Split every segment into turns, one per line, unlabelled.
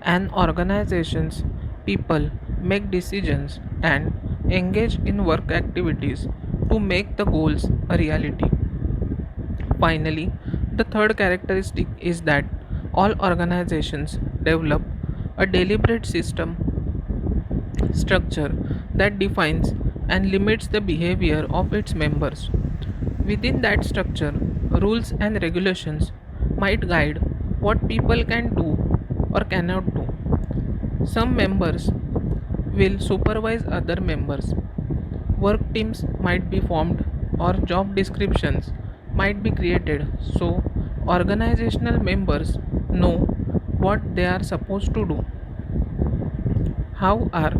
An organization's people make decisions and engage in work activities to make the goals a reality. Finally, the third characteristic is that all organizations develop a deliberate system structure that defines and limits the behavior of its members. Within that structure, rules and regulations might guide what people can do or cannot do. Some members will supervise other members. Work teams might be formed or job descriptions might be created so organizational members know what they are supposed to do. How are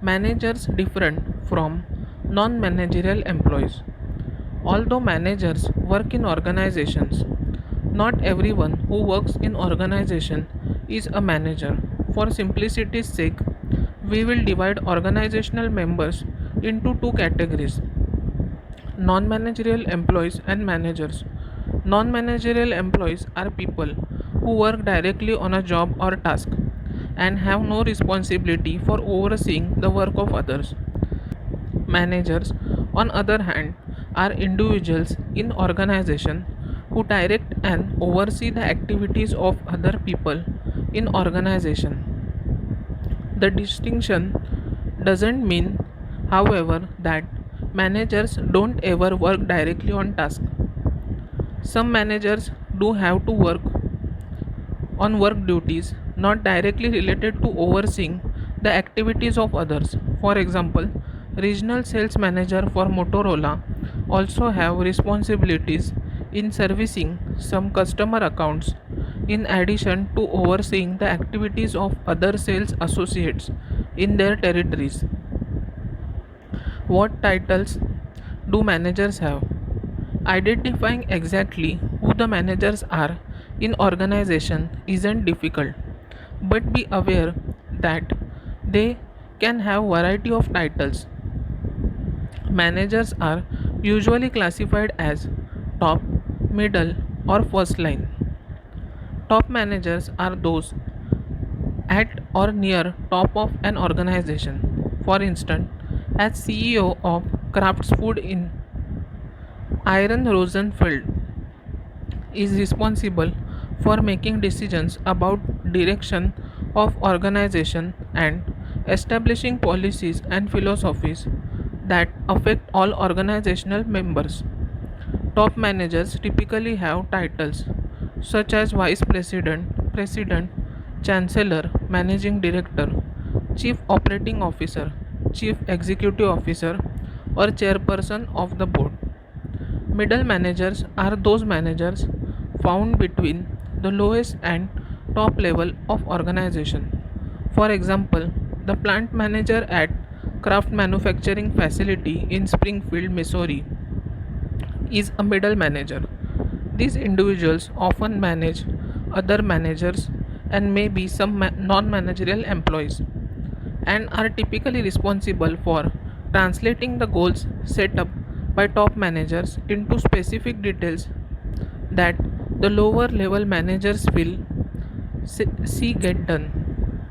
managers different from non managerial employees? Although managers work in organizations, not everyone who works in organization is a manager. For simplicity's sake, we will divide organizational members into two categories: non managerial employees and managers. Non managerial employees are people who work directly on a job or task and have no responsibility for overseeing the work of others. Managers, on other hand, are individuals in organization who direct and oversee the activities of other people in organization. The distinction doesn't mean, however, that managers don't ever work directly on tasks. Some managers do have to work on work duties not directly related to overseeing the activities of others. For example, regional sales manager for Motorola also have responsibilities in servicing some customer accounts in addition to overseeing the activities of other sales associates in their territories. What titles do managers have? Identifying exactly who the managers are in organization isn't difficult, but be aware that they can have variety of titles. Managers are usually classified as top, middle, or first line. Top managers are those at or near top of an organization. For instance, as CEO of Kraft's Food in Iron Rosenfeld is responsible for making decisions about direction of organization and establishing policies and philosophies that affect all organizational members. Top managers typically have titles such as vice president, president, chancellor, managing director, chief operating officer, chief executive officer, or chairperson of the board. Middle managers are those managers found between the lowest and top level of organization. For example, the plant manager at Kraft Manufacturing Facility in Springfield, Missouri is a middle manager. These individuals often manage other managers and maybe some non managerial employees and are typically responsible for translating the goals set up by top managers into specific details that the lower level managers will see get done.